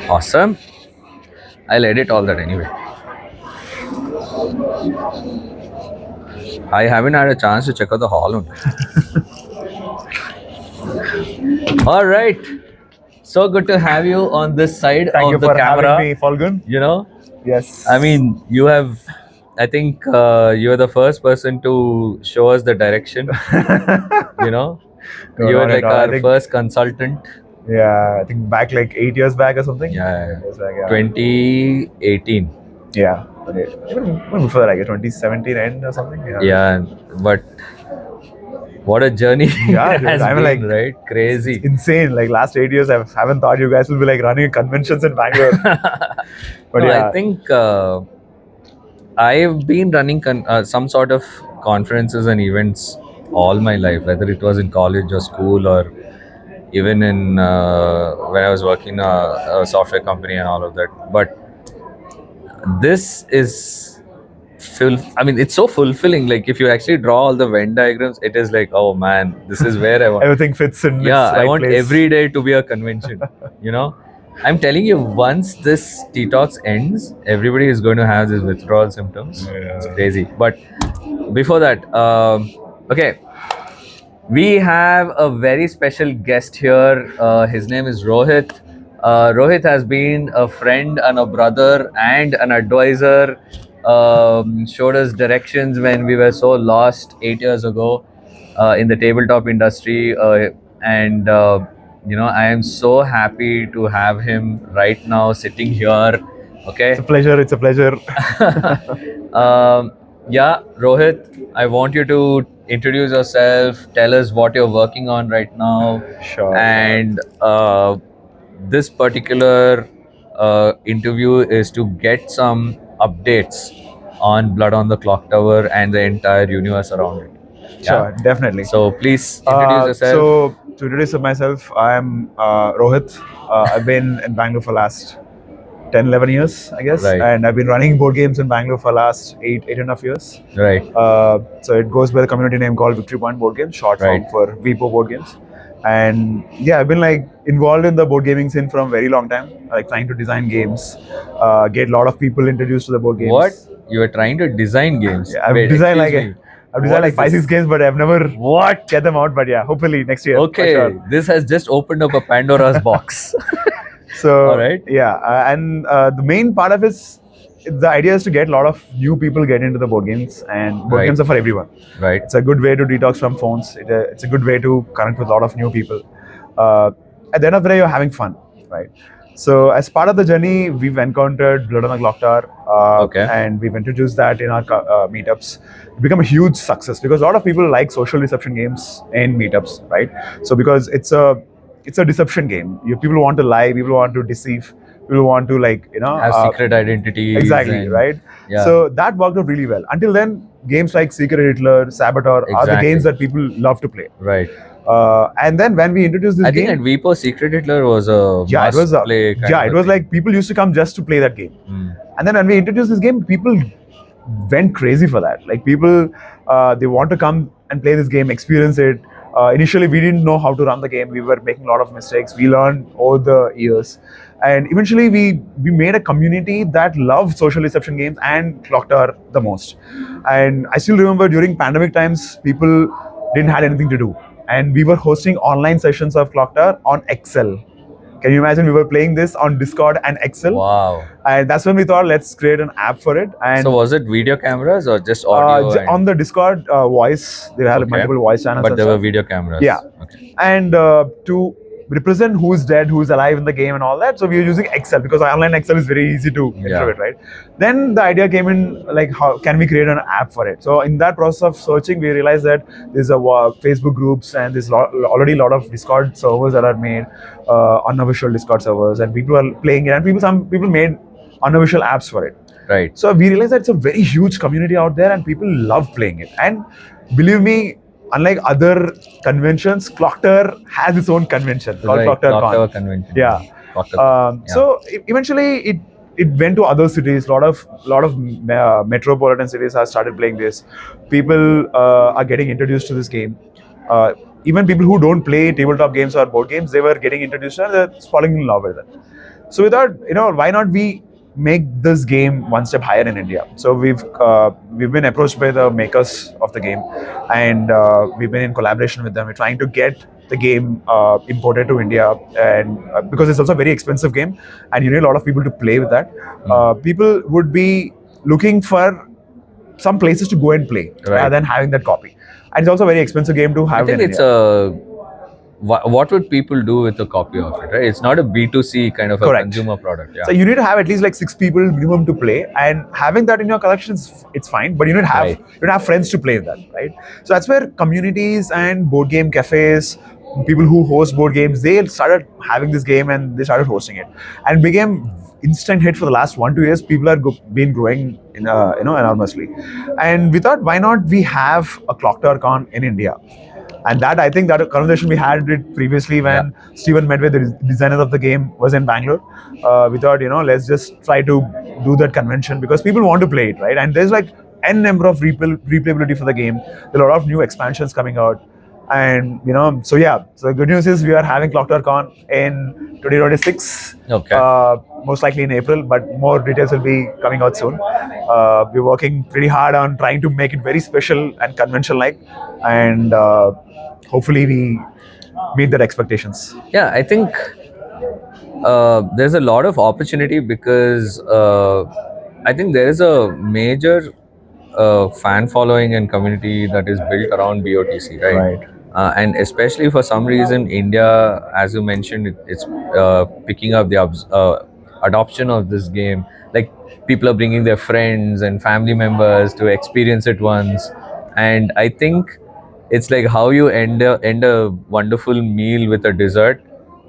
Awesome. I'll edit all that anyway. I haven't had a chance to check out the hall only. All right. So good to have you on this side Thank you of the for camera. having me, Falgun. You know, Yes. I mean, you have, I think you're the first person to show us the direction. You know, No, you were not at like all. I our think, first consultant. yeah, I think back like 8 years back or something. Yeah, 8 years back, yeah. 2018. Yeah. Okay. Even before that, I guess 2017 end or something. Yeah. Yeah, but what a journey Yeah, it dude. has I mean, been, like, right? it's Crazy. insane. Like, last 8 years, I haven't thought you guys will be like running conventions in Bangalore. But No, I yeah, think I've been running some sort of conferences and events all my life, whether it was in college or school or even in when I was working in a software company and all of that. But this is I mean, it's so fulfilling. Like if you actually draw all the Venn diagrams, it is like, oh man, this is where I want. everything fits in Yeah, its I right want place. every day to be a convention. You know, I'm telling you, once this TTOX ends, everybody is going to have these withdrawal symptoms. It's Yeah. crazy. But before that, okay, we have a very special guest here. His name is Rohit. Rohit has been a friend and a brother and an advisor. Showed us directions when we were so lost 8 years ago in the tabletop industry. And I am so happy to have him right now sitting here. Okay. It's a pleasure. It's a pleasure. Yeah, Rohit, I want you to introduce yourself, tell us what you're working on right now, Sure. and this particular interview is to get some updates on Blood on the Clock Tower and the entire universe around it. Sure, definitely. So please introduce yourself. So to introduce myself, I'm Rohit. I've been in Bangalore for last 10, 11 years, I guess. Right. And I've been running board games in Bangalore for last 8.5 years. Right. So it goes by the community name called Victory Point Board Games, short form Right. for VPO Board Games. And yeah, I've been like involved in the board gaming scene from a very long time, like trying to design games, get a lot of people introduced to the board games. What? You are trying to design games? Yeah, I've Wait, designed excuse like me. I've designed What like is 5, this? 6 games, but I've never What? get them out. But yeah, hopefully next year. for Okay, sure. this has just opened up a Pandora's box. So All right. yeah, and the main part of the idea is to get a lot of new people get into the board games, and board Right. games are for everyone. Right. It's a good way to detox from phones. It's a good way to connect with a lot of new people. At the end of the day, you're having fun, right? So as part of the journey, we've encountered Blood on the Clock Tower, Okay. and we've introduced that in our meetups. It become a huge success because a lot of people like social deception games in meetups, right? So because it's a deception game. People want to lie, people want to deceive, people want to Have secret identities. exactly, and- right? Yeah. So that worked out really well. Until then, games like Secret Hitler, Saboteur are the Exactly. games that people love to play. Right. And then when we introduced this I think game, at Vipo, Secret Hitler was a yeah, it was play. it was like people used to come just to play that game. And then when we introduced this game, people went crazy for that. Like people, they want to come and play this game, experience it. Initially, we didn't know how to run the game. We were making a lot of mistakes. We learned over the years, and eventually, we made a community that loved social deception games and Clock Tower the most. And I still remember during pandemic times, people didn't have anything to do, and we were hosting online sessions of Clock Tower on Excel. Can you imagine? We were playing this on Discord and Excel. Wow. And that's when we thought, let's create an app for it. And So was it video cameras or just audio? on the Discord voice, they had Okay. multiple voice channels. But and there were stuff. video cameras. Yeah. Okay. And to represent who's dead, who's alive in the game, and all that, so we were using Excel because online Excel is very easy to interpret, right? Then the idea came in, like, how can we create an app for it? So in that process of searching, we realized that there's a Facebook groups and there's already a lot of Discord servers that are made, unofficial Discord servers, and people are playing it, and some people made unofficial apps for it. Right. So we realized that it's a very huge community out there, and people love playing it. And believe me, unlike other conventions, Clock Tower has its own convention called Right. Clock Tower Con. Tower convention. Yeah. Clock Tower. Yeah. So eventually, it went to other cities. A lot of metropolitan cities have started playing this. People are getting introduced to this game. Even people who don't play tabletop games or board games, they were getting introduced and they're falling in love with it. So we thought, why not we make this game one step higher in India? So we've been approached by the makers of the game, and we've been in collaboration with them. We're trying to get the game imported to India, and because it's also a very expensive game, and you need a lot of people to play with that. People would be looking for some places to go and play rather than having that copy. And it's also a very expensive game to have. I think in it's India. what would people do with a copy of it, right? It's not a B2C kind of a Correct. consumer product. Yeah. So you need to have at least like 6 people minimum to play, and having that in your collection it's fine. But you need to have Right. you need to have friends to play with that, right? So that's where communities and board game cafes, people who host board games, they started having this game and they started hosting it, and became instant hit for the last 1-2 years. People are been growing in enormously, and we thought, why not we have a Clock Tower Con in India? And that, I think, that a conversation we had it previously when Steven Medway, the designer of the game, was in Bangalore. We thought, let's just try to do that convention because people want to play it, right? And there's like n number of replayability for the game. There are a lot of new expansions coming out, and so yeah. So the good news is we are having Clock Tower Con in 2026. Okay. Most likely in April, but more details will be coming out soon. We're working pretty hard on trying to make it very special and convention-like, and hopefully we meet their expectations. Yeah, I think there's a lot of opportunity because I think there is a major fan following and community that is built around BOTC, right? Right. And especially for some reason, India, as you mentioned, it's picking up the adoption of this game. Like people are bringing their friends and family members to experience it once, and I think it's like how you end a wonderful meal with a dessert.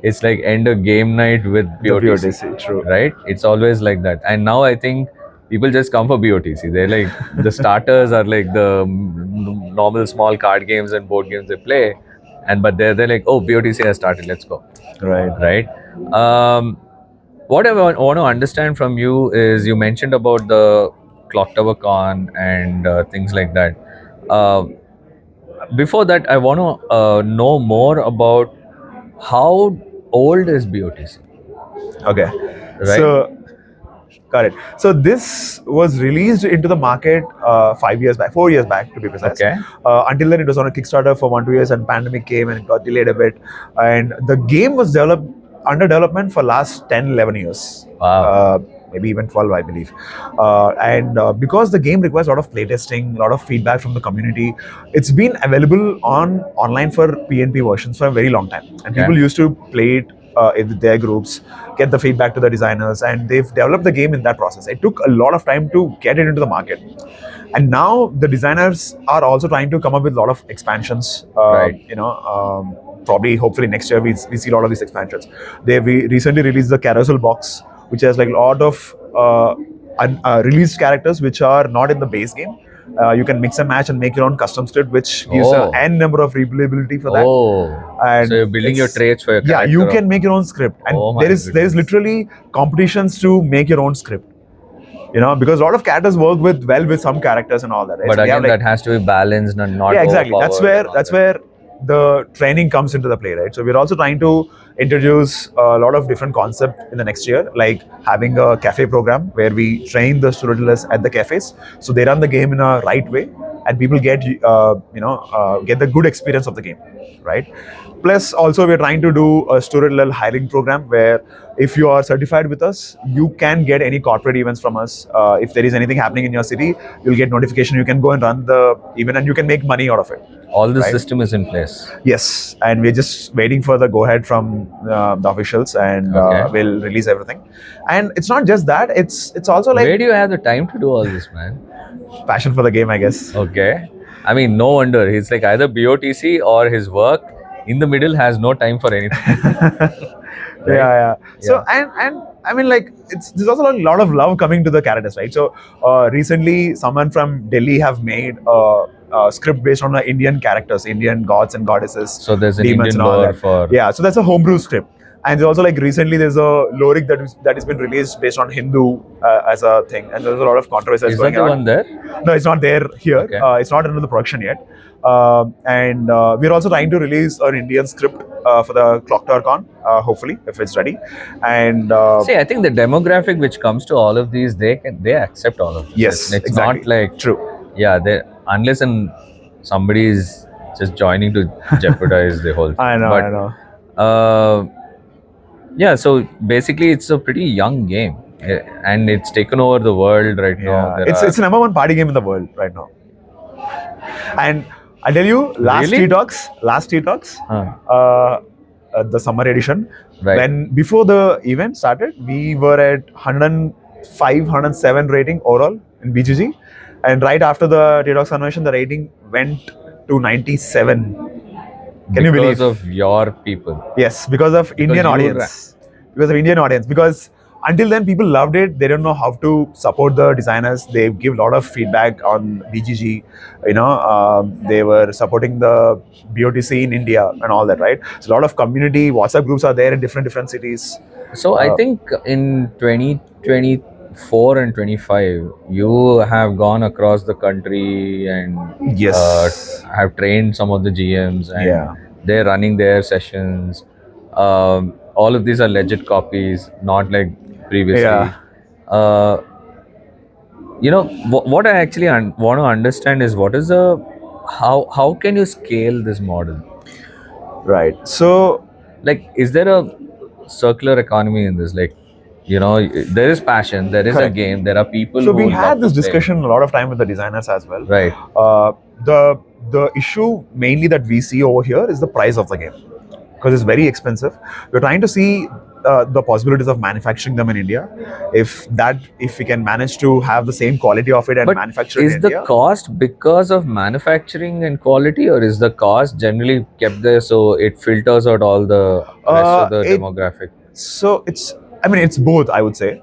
It's like end a game night with BOTC, BOTC, true. right? It's always like that. And now I think people just come for BOTC. They're like the starters are like the normal small card games and board games they play, and but they're like, oh, BOTC has started, let's go. Right. What I want to understand from you is you mentioned about the Clock Tower Con and things like that. Before that, I want to know more about how old is BOTC. Okay. Right. So, got it. So this was released into the market 4 years back to be precise. Okay. Until then, it was on a Kickstarter for 1-2 years, and pandemic came and it got delayed a bit. And the game was under development for last 10-11 years. Wow. Maybe even 12, I believe. Because the game requires a lot of playtesting, a lot of feedback from the community, it's been available online for PNP versions for a very long time. And people used to play it in their groups, get the feedback to the designers, and they've developed the game in that process. It took a lot of time to get it into the market. And now the designers are also trying to come up with a lot of expansions. Right. Probably, hopefully next year we see a lot of these expansions. We recently released the Carousel box, which has like a lot of released characters which are not in the base game. You can mix and match and make your own custom script, which gives an n number of replayability for that. And so you're building your traits for your character. Yeah, you can make your own script, and there is literally competitions to make your own script. Because a lot of characters work with some characters and all that. Right? But so again, that has to be balanced and not. Yeah, exactly. That's where the training comes into the play, right? So we're also trying to introduce a lot of different concepts in the next year, like having a cafe program where we train the storytellers at the cafes, so they run the game in a right way, and people get get the good experience of the game, right? Plus, also we're trying to do a storyteller hiring program where if you are certified with us, you can get any corporate events from us. If there is anything happening in your city, you'll get notification. You can go and run the event, and you can make money out of it. All the system is in place. Yes, and we're just waiting for the go-ahead from the officials, and we'll release everything. And it's not just that; it's also like, where do you have the time to do all this, man? Passion for the game, I guess. Okay, I mean, no wonder he's like either BOTC or his work. In the middle, has no time for anything. Right? Yeah. So and I mean, like, there's also a lot of love coming to the characters, right? So recently, someone from Delhi have made a script based on the Indian characters, Indian gods and goddesses. So there's an demons Indian and all lore that. for So that's a homebrew script. And also like recently there's a lyric that has been released based on Hindu as a thing, and there's a lot of controversy that's Is that going the around. one there? No, it's not there here. Okay. It's not under the production yet. And we're also trying to release an Indian script for the Clock Tower Con, hopefully, if it's ready. And See, I think the demographic which comes to all of these, they accept all of this. yes, It's exactly. not like, True. yeah, they, unless and somebody is just joining to jeopardize the whole thing. I know, But I know. yeah, so basically it's a pretty young game, and it's taken over the world right now. Yeah, it's the number one party game in the world right now. And I'll tell you, Really? last TTOX, Huh. the summer edition, Right. when before the event started, we were at 105, 107 rating overall in BGG, and right after the TTOX convention, the rating went to 97. Can you believe? Because of your people. Yes, because of Indian you audience. Because of Indian audience. Because until then, people loved it. They don't know how to support the designers. They give a lot of feedback on BGG. They were supporting the BOTC in India and all that, right? So a lot of community WhatsApp groups are there in different cities. So I think in 2024 and 25, you have gone across the country and Yes. have trained some of the GMs, and Yeah. they're running their sessions. All of these are legit copies, not like previously. Yeah. Uh, what I actually want to understand is what is the how can you scale this model? Right. So Like, is there a circular economy in this? Like, there is passion, there is Correct. a game, there are people So who we would love had this to play. discussion a lot of time with the designers as well. Right. The issue mainly that we see over here is the price of the game, because it's very expensive. We're trying to see the possibilities of manufacturing them in India. If we can manage to have the same quality of it and But manufacture it is in the India. cost because of manufacturing and quality, or is the cost generally kept there so it filters out all the rest of the demographic? So it's both, I would say,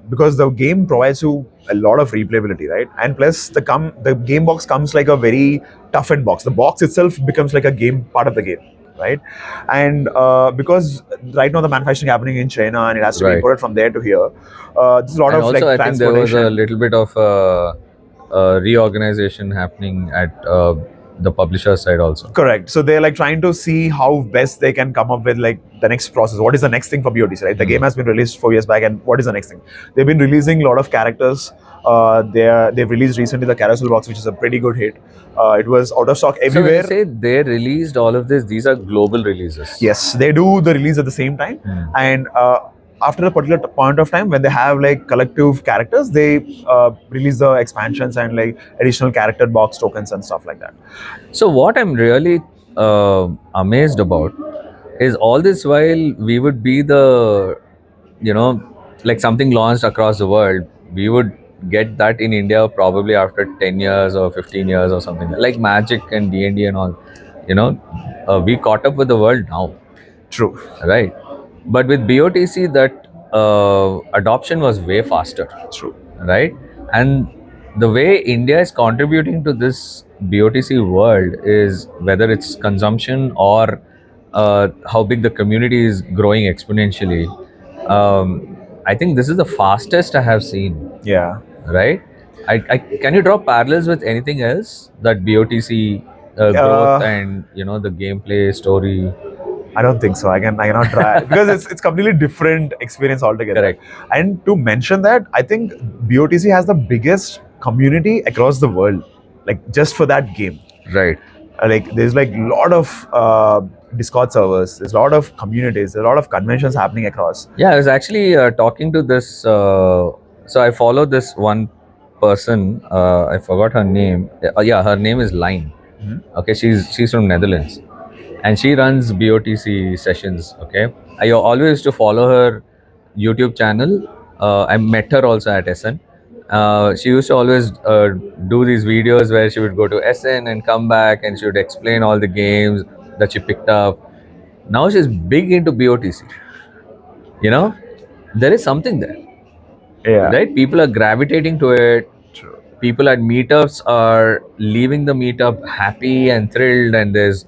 because the game provides you a lot of replayability, right? And plus the game box comes like a very toughened box. The box itself becomes like a game part of the game, right? And because right now the manufacturing happening in China and it has to be Right. imported from there to here, there's a lot And of also, like I think there was a transportation. little bit of reorganization happening at the publisher side also. Correct. So they're like trying to see how best they can come up with like the next process. What is the next thing for BOTC, right? The game has been released 4 years back, and what is the next thing? They've been releasing a lot of characters. They've released recently the Carousel box, which is a pretty good hit. It was out of stock So when everywhere. you say they released all of this, these are global releases. Yes, they do the release at the same time, and after a particular point of time, when they have like collective characters, they release the expansions and like additional character box tokens and stuff like that. So what I'm really amazed about is all this while we would be the, like something launched across the world, we would get that in India probably after 10 years or 15 years or something like Magic and D&D and all. We caught up with the world now. True. Right. But with BOTC, that adoption was way faster. True. Right. And the way India is contributing to this BOTC world is whether it's consumption or how big the community is growing exponentially. I think this is the fastest I have seen. Yeah. Right. Can you draw parallels with anything else that BOTC growth and the gameplay story? I don't think so. I cannot try because it's completely different experience altogether. Correct. And to mention that, I think BOTC has the biggest community across the world, like just for that game. Right. Like there's like a lot of Discord servers. There's a lot of communities. There's a lot of conventions happening across. Yeah, I was actually talking to this. So I follow this one person. I forgot her name. Yeah, her name is Line. Okay, she's from Netherlands, and she runs BOTC sessions. Okay, I always used to follow her YouTube channel. I met her also at SN. She used to always do these videos where she would go to SN and come back, and she would explain all the games that she picked up. Now she's big into BOTC. There is something there. Yeah. Right? People are gravitating to it. True. People at meetups are leaving the meetup happy and thrilled, and there's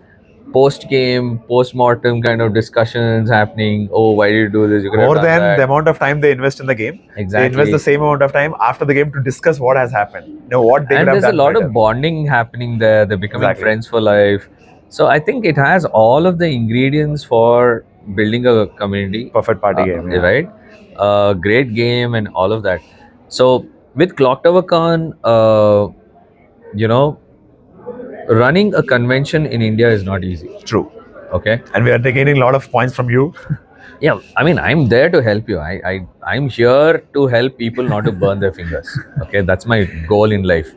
post-mortem kind of discussions happening. Oh, why did you do this? You could have More done than that. the amount of time they invest in the game, they invest Exactly. the same amount of time after the game to discuss what has happened. What they could And have there's a done lot better. of bonding happening there. They're becoming Exactly. friends for life. So I think it has all of the ingredients for building a community, Perfect party game. Yeah. right? Great game and all of that. So with Clock Tower Con, you know, running a convention in India is not easy. True. Okay. And we are gaining a lot of points from you. Yeah, I mean, I'm there to help you. I'm here to help people not to burn their fingers. Okay, that's my goal in life.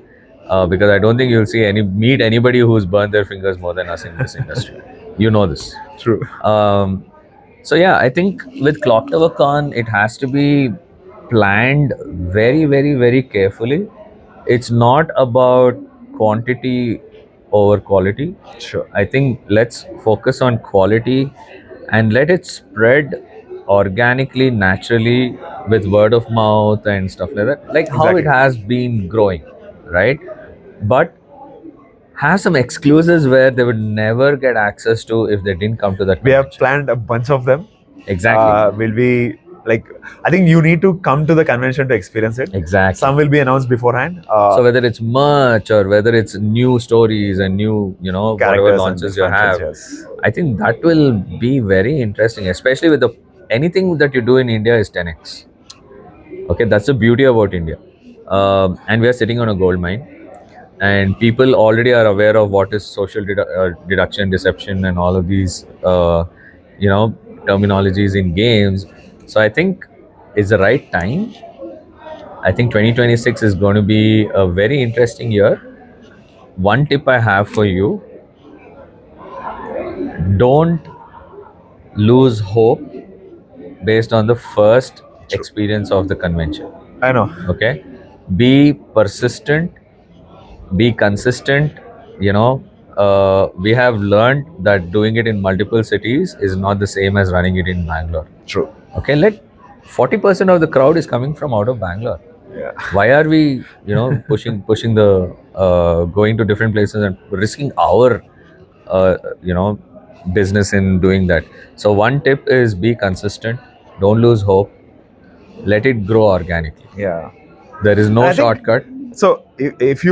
Because I don't think you'll meet anybody who's burned their fingers more than us in this industry. You know this. True. So yeah, I think with Clock Tower Con, it has to be planned very, very, very carefully. It's not about quantity over quality. Sure. I think let's focus on quality and let it spread organically, naturally, with word of mouth and stuff like that, like how it Exactly. has been growing, right? But have some exclusives where they would never get access to if they didn't come to that We have convention. planned a bunch of them. Exactly. Will be like, I think you need to come to the convention to experience it. Exactly. Some will be announced beforehand. So whether it's merch or whether it's new stories and new, whatever Characters and launches you expansions, have, yes. I think that will be very interesting, especially with the anything that you do in India is 10x. Okay, that's the beauty about India. And we are sitting on a gold mine, and people already are aware of what is social deduction, deception, and all of these, terminologies in games. So I think it's the right time. I think 2026 is going to be a very interesting year. One tip I have for you: don't lose hope based on the first True. experience of the convention. I know. Okay, be persistent, be consistent. We have learned that doing it in multiple cities is not the same as running it in Bangalore. True. Okay, let 40% of the crowd is coming from out of Bangalore. Yeah. Why are we pushing the going to different places and risking our business in doing that? So one tip is be consistent, don't lose hope, let it grow organically. Yeah. There is no I think- shortcut. So if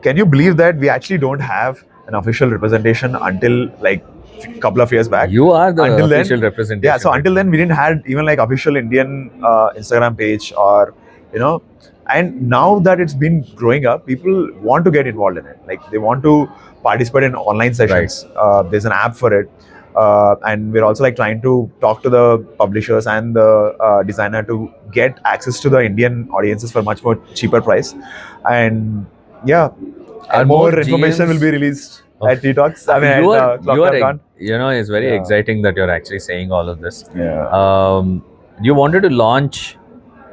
can you believe that we actually don't have an official representation until like a couple of years back? You are the Until official then, representation. yeah. So right until now. then, we didn't had even like official Indian Instagram page or and now that it's been growing up, people want to get involved in it. Like they want to participate in online sessions. There's an app for it. And we're also like trying to talk to the publishers and the designer to get access to the Indian audiences for much more cheaper price. And yeah, Are more more information will GMs be released at TTOX. I mean, you at are Clock you Tower are Con. it's very Yeah. exciting that you're actually saying all of this. Yeah. You wanted to launch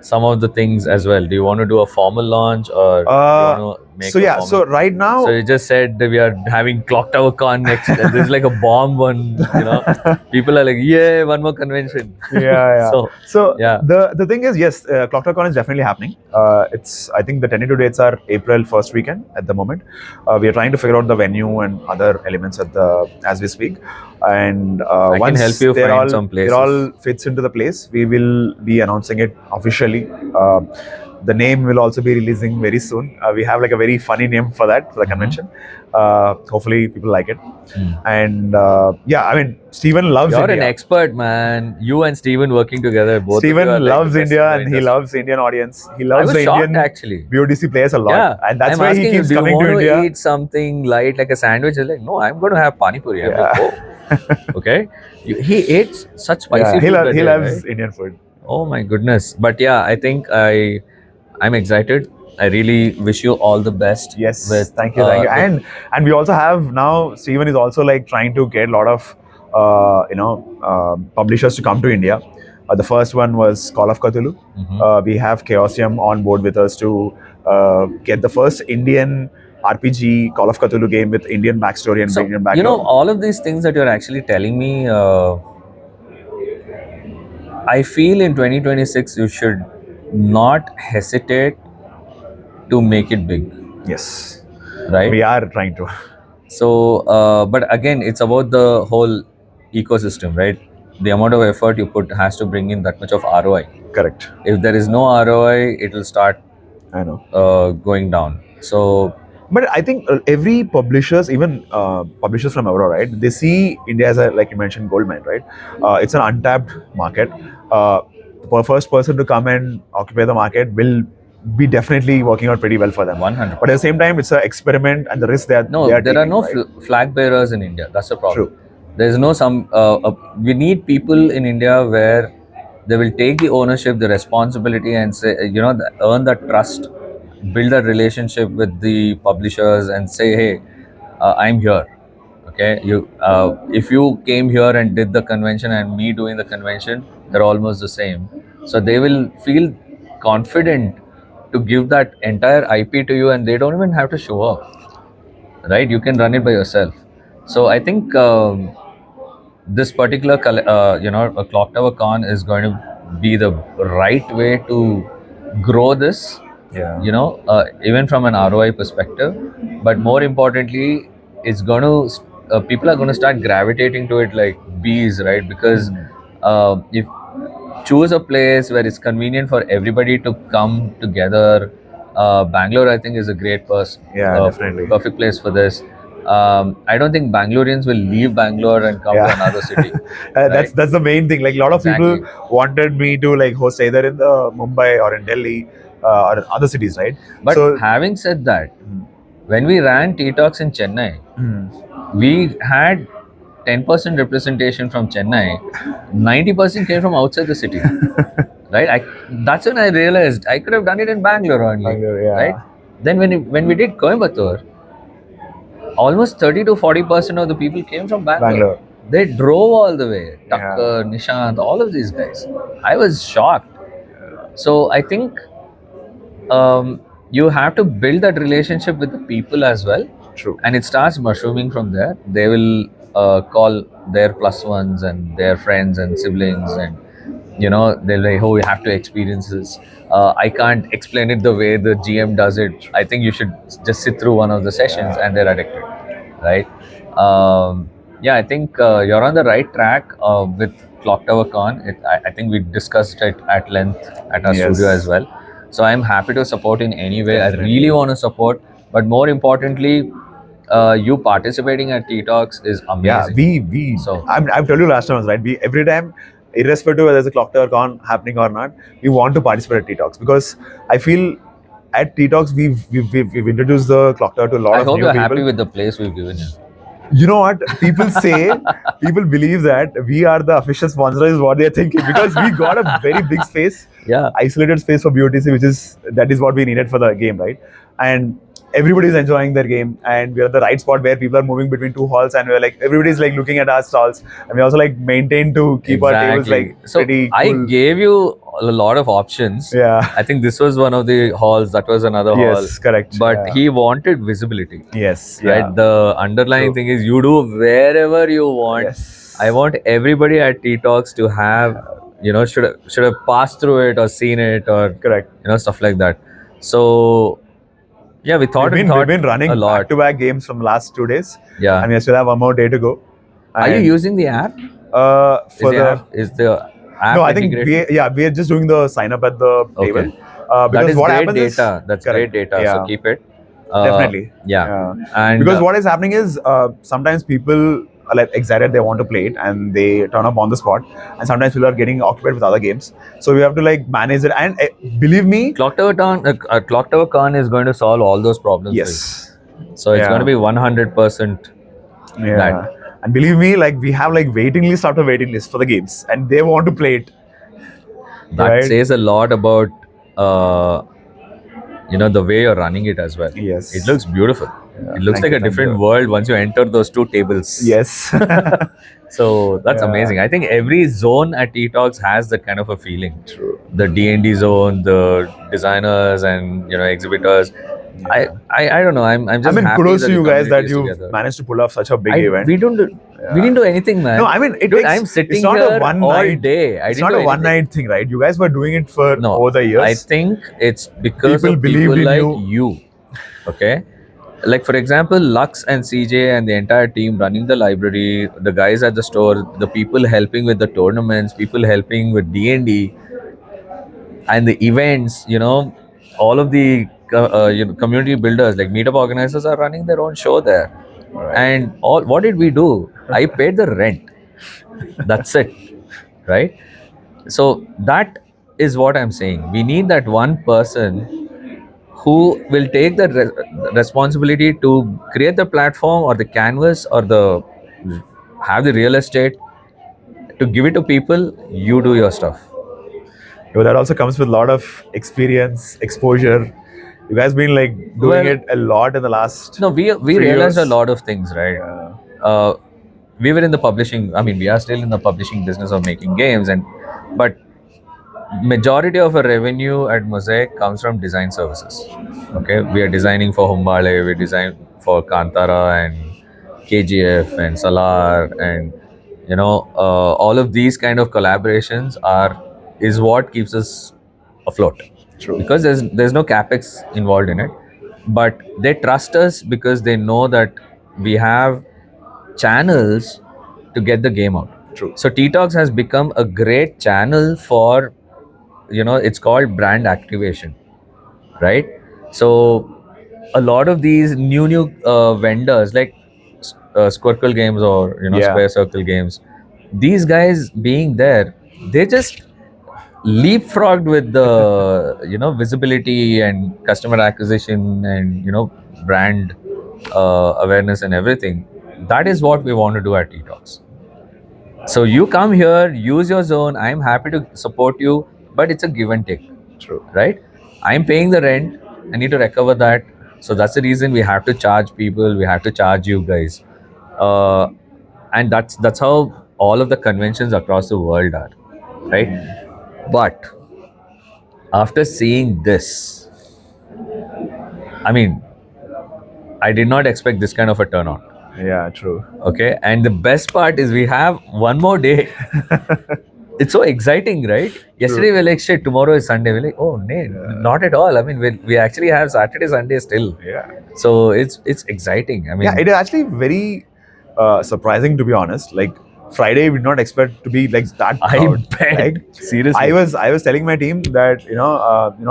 some of the things as well. Do you want to do a formal launch, or do you want to make So a yeah, formal? so right now, So you just said that we are having Clock Tower Con next. This is like a bomb one. People are like, yeah, one more convention. yeah. So yeah. the thing is, yes, Clock Tower Con is definitely happening. It's I think the tentative dates are April first weekend at the moment. We are trying to figure out the venue and other elements as we speak. And I can once help you they're find all some it all places. fits into the place, we will be announcing it officially. The name will also be releasing very soon. We have like a very funny name for the convention. Hopefully, people like it. And yeah, I mean, Steven loves You're India. an expert, man. You and Steven working together, both of you are Steven like the loves best India in the and he industry. loves Indian audience. He I loves was the shocked Indian actually. BODC players a lot. Yeah, And that's I'm why he asking you, keeps do you coming want to to India. eat something light like a sandwich? He's like, no, I'm going to have pani puri. I'm like, Yeah. oh, okay. He ate such spicy Yeah, food that he day, loves right? Indian food. Oh my goodness. But yeah, I think I'm excited. I really wish you all the best. Yes, with, thank you. And we also have now Steven is also like trying to get a lot of publishers to come to India. The first one was Call of Cthulhu. We have Chaosium on board with us to get the first Indian RPG Call of Cthulhu game with Indian backstory and Indian backlog. all of these things that you're actually telling me, I feel in 2026 you should not hesitate to make it big. Yes, right? we are trying to. So, but again, it's about the whole ecosystem, right? The amount of effort you put has to bring in that much of ROI. Correct. If there is no ROI, it will start I know. going down. So, But I think every publishers, even publishers from abroad, right? They see India as a, like you mentioned, gold mine, right? It's an untapped market. The first person to come and occupy the market will be definitely working out pretty well for them. 100%. But at the same time, it's an experiment and the risk that no, they are there are taking, no right? flag bearers in India. That's the problem. True. There is no some. We need people in India where they will take the ownership, the responsibility, and say, earn that trust, build that relationship with the publishers, and say, hey, I'm here. Okay, if you came here and did the convention and me doing the convention, they're almost the same. So they will feel confident to give that entire IP to you, and they don't even have to show up, right? You can run it by yourself. So I think this particular a clock tower con is going to be the right way to grow this, Yeah. even from an ROI perspective. But more importantly, it's going to people are going to start gravitating to it like bees, right? Because if choose a place where it's convenient for everybody to come together. Bangalore, I think, is a great Yeah, definitely. perfect place for this. I don't think Bangaloreans will leave Bangalore and come to Yeah. another city. That's the main thing. Like a lot of people Exactly. wanted me to like host either in the Mumbai or in Delhi or other cities, right? But So having said that, when we ran TTOX in Chennai, we had 10% representation from Chennai, 90% came from outside the city. Right? That's when I realized I could have done it in Bangalore only. Bangalore, yeah. Right? Then when we did Coimbatore, almost 30 to 40% of the people came from Bangalore. They drove all the way. Tucker, Nishant, all of these guys. I was shocked. So I think you have to build that relationship with the people as well. True. And it starts mushrooming from there. They will call their plus ones and their friends and siblings, and they'll like, oh, you have to experience this. I can't explain it the way the GM does it. I think you should just sit through one of the sessions, and they're addicted, right? Yeah, I think you're on the right track with Clock Tower Con. I think we discussed it at length at our studio as well. So I'm happy to support in any way. Definitely. I really want to support, but more importantly, you participating at TTOX is amazing. Yeah, I've told you last time, right? We every time, irrespective whether there's a Clock Tower Con happening or not, we want to participate at TTOX because I feel at TTOX we've introduced the Clock Tower to a lot I of hope new you're people. happy with the place we've given you. You know what? People say, people believe that we are the official sponsor is what they're thinking because we got a very big space, isolated space for BOTC, that is what we needed for the game, right? And everybody is enjoying their game, and we're at the right spot where people are moving between two halls, and we're like everybody's like looking at our stalls, and we also like maintain to keep our tables like pretty cool. I gave you a lot of options. Yeah. I think this was one of the halls. That was another hall. Yes, correct. But he wanted visibility. Yes. Right. Yeah. The underlying thing is you do wherever you want. Yes. I want everybody at TTOX to have, should have passed through it or seen it or correct. Stuff like that. So yeah, we thought we've been running back-to-back games from last 2 days. Yeah. And we still have one more day to go. Are you using the app? Is the app no, I think we are just doing the sign up at the table. Because that is what great data. That's correct. Great data. So keep it. Definitely. Yeah. And because what is happening is sometimes people are like excited, they want to play it and they turn up on the spot, and sometimes people are getting occupied with other games, so we have to like manage it. And believe me, Clock Tower Con is going to solve all those problems. Yes. So it's going to be 100%. Yeah. And believe me, like we have like waiting list after waiting list for the games, and they want to play it. That says a lot about the way you're running it as well. Yes. It looks beautiful. Yeah, it looks like a different world once you enter those two tables. Yes. So that's amazing. I think every zone at TTOX has that kind of a feeling. True. The D&D zone, the designers and exhibitors. Yeah. I don't know. I'm just. I mean, kudos to you guys that you managed to pull off such a big event. We didn't do anything, man. No, I mean, I'm sitting here all day. It's not a one-night thing, right? You guys were doing it for over the years. I think it's because people of people like you. Okay. Like for example, Lux and CJ and the entire team running the library, the guys at the store, the people helping with the tournaments, people helping with D&D and the events, all of the community builders like meetup organizers are running their own show there. Right. And all what did we do? I paid the rent. That's it, right? So that is what I'm saying. We need that one person who will take the responsibility to create the platform or the canvas or the have the real estate to give it to people. You do your stuff. That also comes with a lot of experience, exposure. You guys been like doing Well, it a lot in the last no, we 3 years. realized a lot of things, right? Yeah. uh, we were in the publishing, I mean, we are still in the publishing business of making games, but majority of our revenue at Mosaic comes from design services. Okay, we are designing for Humbale, we design for Kantara and KGF and Salar, and all of these kind of collaborations is what keeps us afloat. True. Because there's no capex involved in it, but they trust us because they know that we have channels to get the game out. True. So TTOX has become a great channel for, it's called brand activation, right? So a lot of these new vendors like Squircle Games or Yeah. Square Circle Games, these guys being there, they just leapfrogged with the visibility and customer acquisition and brand awareness and everything. That is what we want to do at TTOX. So you come here, use your zone. I'm happy to support you, but it's a give and take. True. Right? I'm paying the rent. I need to recover that. So that's the reason we have to charge people. We have to charge you guys, and that's how all of the conventions across the world are, right? But after seeing this, I mean, I did not expect this kind of a turnout. Yeah, true. Okay, and the best part is we have one more day. It's so exciting, right? Yesterday we're like, shit, tomorrow is Sunday. We're like, oh, no, not at all. I mean, we actually have Saturday, Sunday still. Yeah. So it's exciting. I mean, Yeah, it is actually very surprising, to be honest. Like Friday, we did not expect to be like that I crowd. bet. Like, Seriously. I was telling my team that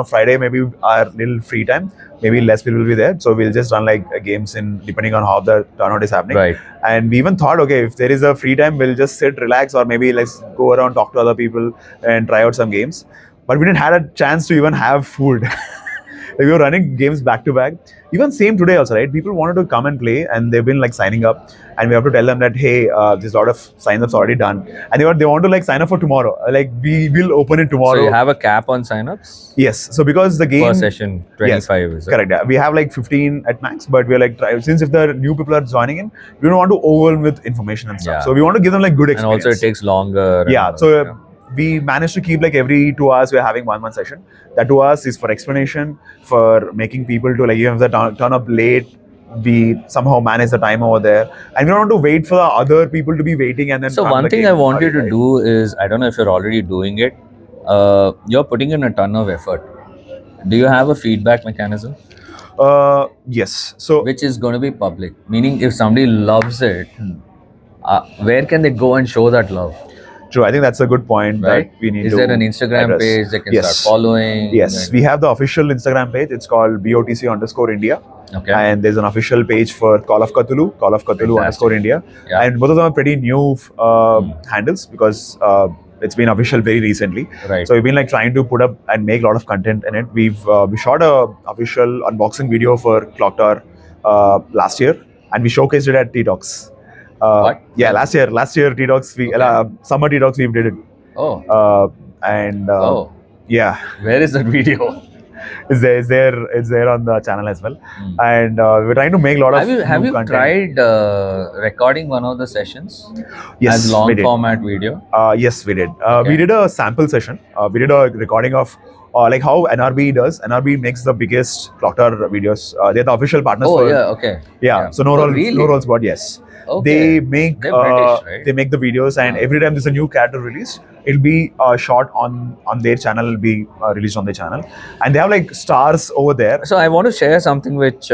Friday maybe our little free time, maybe less people will be there, so we'll just run like games in depending on how the turnout is happening. Right. And we even thought, okay, if there is a free time, we'll just sit, relax, or maybe let's go around, talk to other people, and try out some games. But we didn't have a chance to even have food. Like, we were running games back to back. Even same today also, right? People wanted to come and play, and they've been like signing up, and we have to tell them that, hey, there's a lot of sign-ups already done, and they want to like sign up for tomorrow. Like, we will open it tomorrow. So you have a cap on signups? Yes. So because the game per session 25 is it? Correct. Yeah. We have like 15 at max, but we're like since if the new people are joining in, we don't want to overwhelm with information and stuff. Yeah. So we want to give them like good And experience. also it takes longer. Yeah. So we managed to keep like every 2 hours we're having one session. That 2 hours is for explanation, for making people to like, even if they turn up late, we somehow manage the time over there, and we don't want to wait for the other people to be waiting and then. So run one the thing game I want you early, to right? do is, I don't know if you're already doing it. You're putting in a ton of effort. Do you have a feedback mechanism? Yes. So Which is going to be public. Meaning, if somebody loves it, where can they go and show that love? true. I think that's a good point Right? that we need Is to. there an Instagram address. page they can Yes. start following? Yes, and- we have the official Instagram page. It's called BOTC_India. Okay. And there's an official page for Call of Cthulhu Fantastic. _India. Yeah. And both of them are pretty new handles because it's been official very recently. Right. So we've been like trying to put up and make a lot of content in it. We shot a official unboxing video for Clock Tower last year, and we showcased it at TTOX. What? Yeah, last year TTOX, summer TTOX we did it. Oh. And yeah, Where is that video? it's there on the channel as well. And we're trying to make a lot of Have new you content. tried recording one of the sessions Yes, as long we did. format video? Yes, we did. Okay. We did a sample session. We did a recording of like how NRB does. NRB makes the biggest Clocktower videos. They're the official partners Oh for. yeah, okay. Yeah. So no Oh roles, no really? roles, but yes. Okay. They make They're British, right? they make the videos, and Ah. every time there's a new character released, it'll be shot on their channel. It'll be released on their channel, and they have like stars over there. So I want to share something which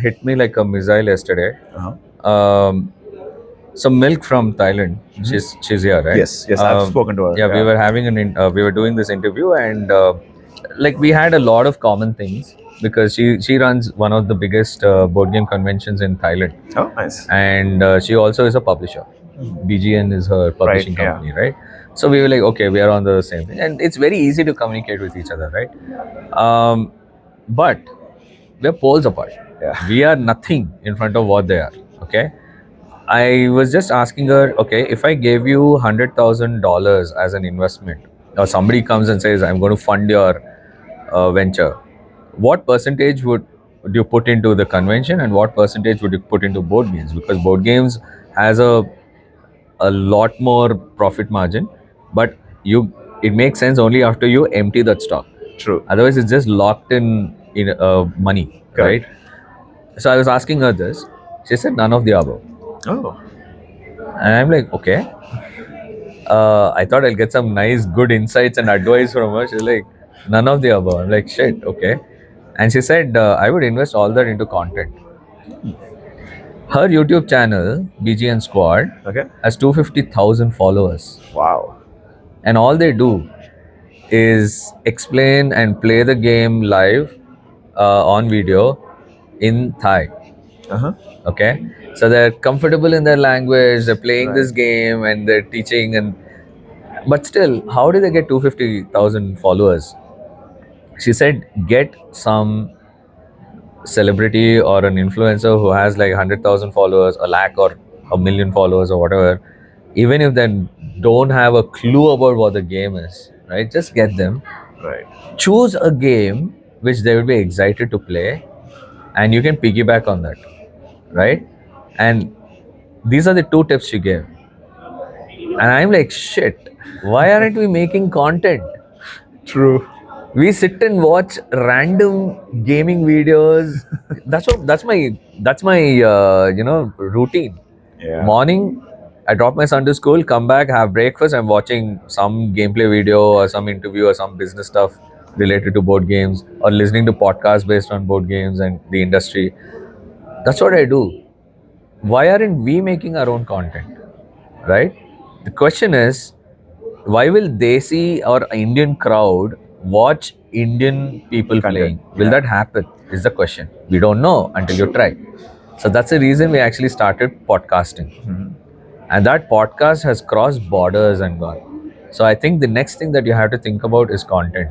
hit me like a missile yesterday. Uh-huh. Some milk from Thailand. She's here, right? Yes, yes, I've spoken to her. Yeah, we were having we were doing this interview, and like we had a lot of common things because she runs one of the biggest board game conventions in Thailand, Oh, nice. and she also is a publisher. BGN is her publishing yeah. company, right? So we were like, okay, we are on the same thing, and it's very easy to communicate with each other, right? But we're poles apart. Yeah. We are nothing in front of what they are. Okay. I was just asking her, okay, if I gave you $100,000 as an investment, or somebody comes and says, I'm going to fund your venture, what percentage would you put into the convention, and what percentage would you put into board games? Because board games has a lot more profit margin, but it makes sense only after you empty that stock. True. Otherwise, it's just locked in money, Correct. right? So I was asking her this. She said none of the above. Oh. And I'm like, okay. I thought I'll get some nice, good insights and advice from her. She's like, none of the above. I'm like, shit, okay. And she said, I would invest all that into content. Her YouTube channel, BGN Squad, Okay. has 250,000 followers. Wow. And all they do is explain and play the game live on video in Thai. Uh-huh. Okay. So they're comfortable in their language, they're playing Right. this game and they're teaching, and but still, how did they get 250,000 followers? She said, get some celebrity or an influencer who has like 100,000 followers, a lakh or a million followers or whatever, even if they don't have a clue about what the game is, right? Just get them, Right. choose a game which they will be excited to play, and you can piggyback on that, right? And these are the two tips she gave. And I'm like, shit, why aren't we making content? True. We sit and watch random gaming videos. That's my routine. Yeah. Morning, I drop my son to school, come back, have breakfast. I'm watching some gameplay video or some interview or some business stuff related to board games, or listening to podcasts based on board games and the industry. That's what I do. Why aren't we making our own content, right? The question is, why will Desi or Indian crowd watch Indian people Content, playing? Will yeah. that happen? Is the question. We don't know until you try. So that's the reason we actually started podcasting. And that podcast has crossed borders and gone. So I think the next thing that you have to think about is content.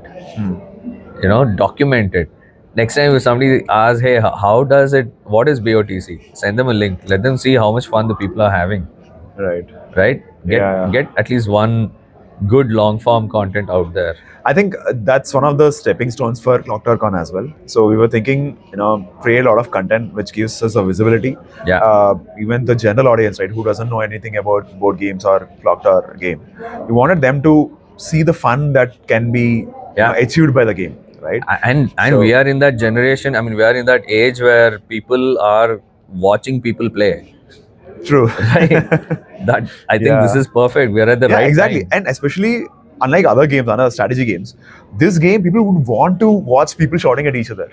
Document it. Next time if somebody asks, hey, how does it, what is BOTC? Send them a link. Let them see how much fun the people are having. Right. Right? Yeah. Get at least one good long form content out there. I think that's one of the stepping stones for ClocktowerCon as well. So we were thinking, create a lot of content which gives us a visibility. Yeah. Even the general audience, right, who doesn't know anything about board games or Clocktower game, we wanted them to see the fun that can be achieved by the game, right? And So- we are in that generation. I mean, we are in that age where people are watching people play. True. Right? That I think this is perfect. We are at the right exactly. time. And especially unlike other games, other strategy games, this game people would want to watch people shouting at each other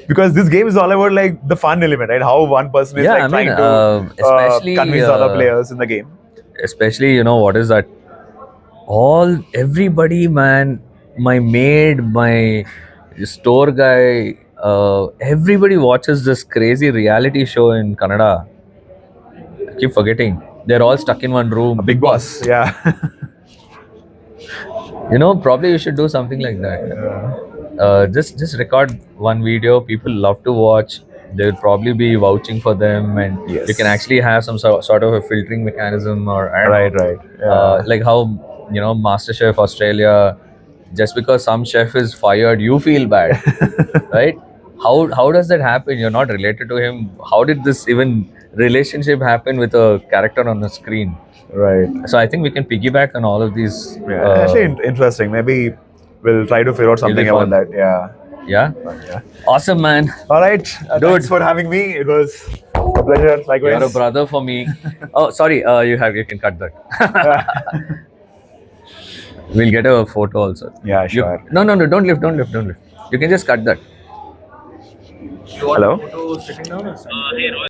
because this game is all about like the fun element, right? How one person is trying to especially convince other players in the game. Especially, what is that? Everybody, man, my maid, my store guy, everybody watches this crazy reality show in Kannada. I keep forgetting. They're all stuck in one room. Big Boss, yeah. Probably you should do something like that. Just record one video. People love to watch. They'll probably be vouching for them, and Yes. you can actually have some sort of a filtering mechanism, or I don't know, Right. Yeah. like how MasterChef Australia. Just because some chef is fired, you feel bad, right? How does that happen? You're not related to him. How did this even relationship happen with a character on the screen? Right. So I think we can piggyback on all of these. Yeah. Actually, interesting. Maybe we'll try to figure out something about fun. that. Yeah. Yeah. Yeah. Awesome, man. All right. Dude. Thanks for having me. It was a pleasure. Likewise. You're a brother for me. Oh, sorry. You can cut that. We'll get a photo also. Yeah, sure. No, no, no. Don't lift. Don't lift. Don't lift. You can just cut that. Hello.